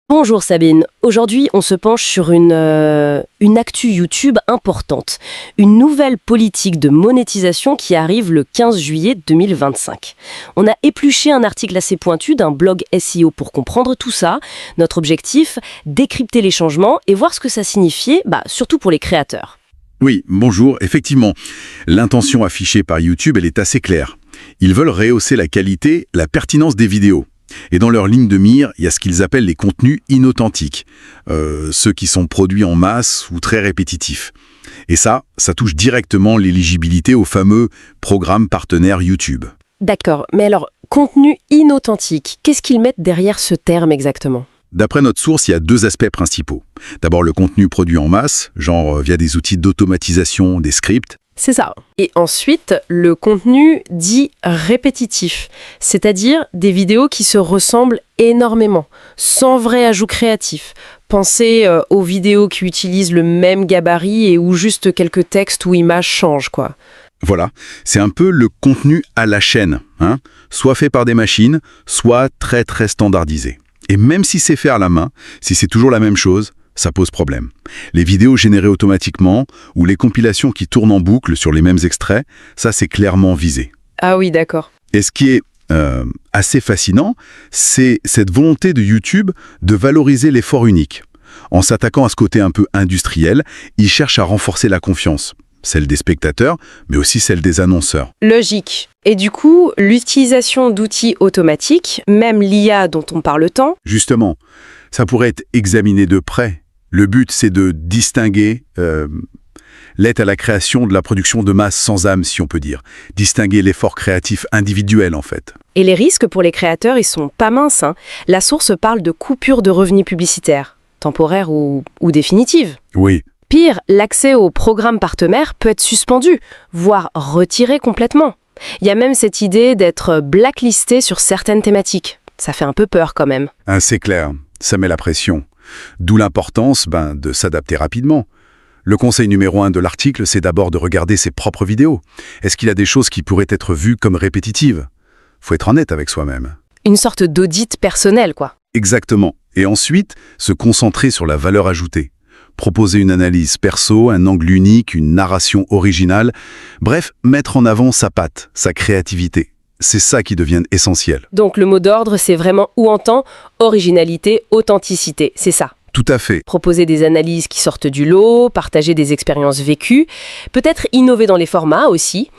Bonjour Sabine, aujourd'hui on se penche sur une actu YouTube importante, une nouvelle politique de monétisation qui arrive le 15 juillet 2025. On a épluché un article assez pointu d'un blog SEO pour comprendre tout ça. Notre objectif, décrypter les changements et voir ce que ça signifiait, surtout pour les créateurs. Oui, bonjour, effectivement. L'intention affichée par YouTube, elle est assez claire. Ils veulent rehausser la qualité, la pertinence des vidéos. Et dans leur ligne de mire, il y a ce qu'ils appellent les contenus inauthentiques, ceux qui sont produits en masse ou très répétitifs. Et ça touche directement l'éligibilité au fameux programme partenaire YouTube. D'accord, mais alors, contenu inauthentique, qu'est-ce qu'ils mettent derrière ce terme exactement ? D'après notre source, il y a deux aspects principaux. D'abord, le contenu produit en masse, genre via des outils d'automatisation, des scripts. C'est ça. Et ensuite, le contenu dit répétitif, c'est-à-dire des vidéos qui se ressemblent énormément, sans vrai ajout créatif. Pensez aux vidéos qui utilisent le même gabarit et où juste quelques textes ou images changent, quoi. Voilà, c'est un peu le contenu à la chaîne, soit fait par des machines, soit très très standardisé. Et même si c'est fait à la main, si c'est toujours la même chose, ça pose problème. Les vidéos générées automatiquement ou les compilations qui tournent en boucle sur les mêmes extraits, ça c'est clairement visé. Ah oui, d'accord. Et ce qui est assez fascinant, c'est cette volonté de YouTube de valoriser l'effort unique. En s'attaquant à ce côté un peu industriel, ils cherchent à renforcer la confiance, celle des spectateurs, mais aussi celle des annonceurs. Logique. Et du coup, l'utilisation d'outils automatiques, même l'IA dont on parle tant... Justement, ça pourrait être examiné de près. Le but, c'est de distinguer l'aide à la création de la production de masse sans âme, si on peut dire. Distinguer l'effort créatif individuel, en fait. Et les risques pour les créateurs, ils sont pas minces. La source parle de coupure de revenus publicitaires, temporaires ou définitives. Oui. Pire, l'accès aux programmes partenaires peut être suspendu, voire retiré complètement. Il y a même cette idée d'être blacklisté sur certaines thématiques. Ça fait un peu peur quand même. C'est clair, ça met la pression. D'où l'importance de s'adapter rapidement. Le conseil numéro 1 de l'article, c'est d'abord de regarder ses propres vidéos. Est-ce qu'il y a des choses qui pourraient être vues comme répétitives ? Faut être honnête avec soi-même. Une sorte d'audit personnel, quoi. Exactement. Et ensuite, se concentrer sur la valeur ajoutée. Proposer une analyse perso, un angle unique, une narration originale. Bref, mettre en avant sa patte, sa créativité. C'est ça qui devient essentiel. Donc le mot d'ordre, c'est vraiment ou entend originalité, authenticité, c'est ça. Tout à fait. Proposer des analyses qui sortent du lot, partager des expériences vécues, peut-être innover dans les formats aussi.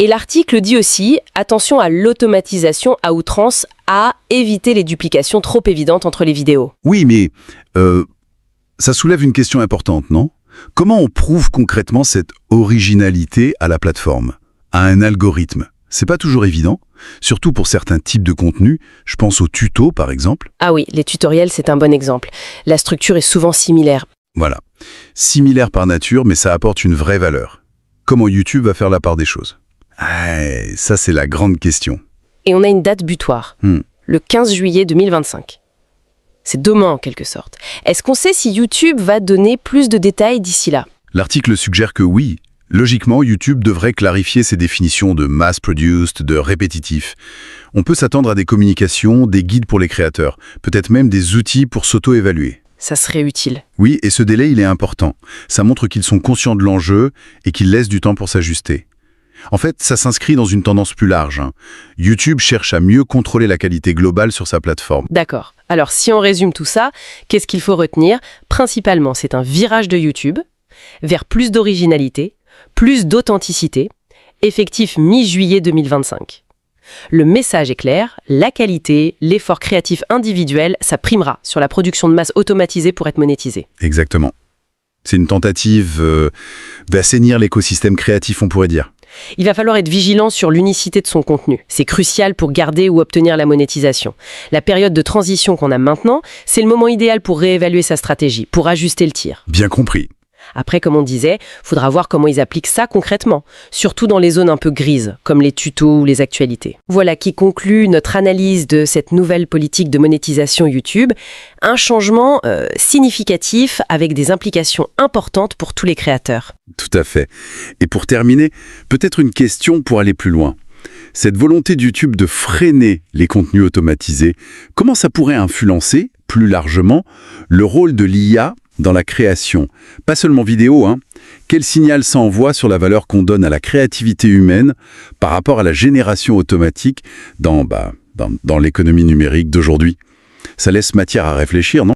Et l'article dit aussi, attention à l'automatisation à outrance, à éviter les duplications trop évidentes entre les vidéos. Oui, mais ça soulève une question importante, non ? Comment on prouve concrètement cette originalité à la plateforme, à un algorithme ? C'est pas toujours évident, surtout pour certains types de contenus. Je pense aux tutos, par exemple. Ah oui, les tutoriels, c'est un bon exemple. La structure est souvent similaire. Voilà. Similaire par nature, mais ça apporte une vraie valeur. Comment YouTube va faire la part des choses ? Ça, c'est la grande question. Et on a une date butoir, le 15 juillet 2025. C'est demain, en quelque sorte. Est-ce qu'on sait si YouTube va donner plus de détails d'ici là ? L'article suggère que oui. Logiquement, YouTube devrait clarifier ses définitions de mass-produced, de répétitif. On peut s'attendre à des communications, des guides pour les créateurs, peut-être même des outils pour s'auto-évaluer. Ça serait utile. Oui, et ce délai, il est important. Ça montre qu'ils sont conscients de l'enjeu et qu'ils laissent du temps pour s'ajuster. En fait, ça s'inscrit dans une tendance plus large. YouTube cherche à mieux contrôler la qualité globale sur sa plateforme. D'accord. Alors, si on résume tout ça, qu'est-ce qu'il faut retenir ? Principalement, c'est un virage de YouTube vers plus d'originalité, plus d'authenticité, effectif mi-juillet 2025. Le message est clair, la qualité, l'effort créatif individuel, ça primera sur la production de masse automatisée pour être monétisée. Exactement. C'est une tentative d'assainir l'écosystème créatif, on pourrait dire. Il va falloir être vigilant sur l'unicité de son contenu. C'est crucial pour garder ou obtenir la monétisation. La période de transition qu'on a maintenant, c'est le moment idéal pour réévaluer sa stratégie, pour ajuster le tir. Bien compris. Après, comme on disait, faudra voir comment ils appliquent ça concrètement, surtout dans les zones un peu grises, comme les tutos ou les actualités. Voilà qui conclut notre analyse de cette nouvelle politique de monétisation YouTube. Un changement significatif avec des implications importantes pour tous les créateurs. Tout à fait. Et pour terminer, peut-être une question pour aller plus loin. Cette volonté de YouTube de freiner les contenus automatisés, comment ça pourrait influencer plus largement, le rôle de l'IA dans la création. Pas seulement vidéo, hein. Quel signal ça envoie sur la valeur qu'on donne à la créativité humaine par rapport à la génération automatique dans l'économie numérique d'aujourd'hui? Ça laisse matière à réfléchir, non?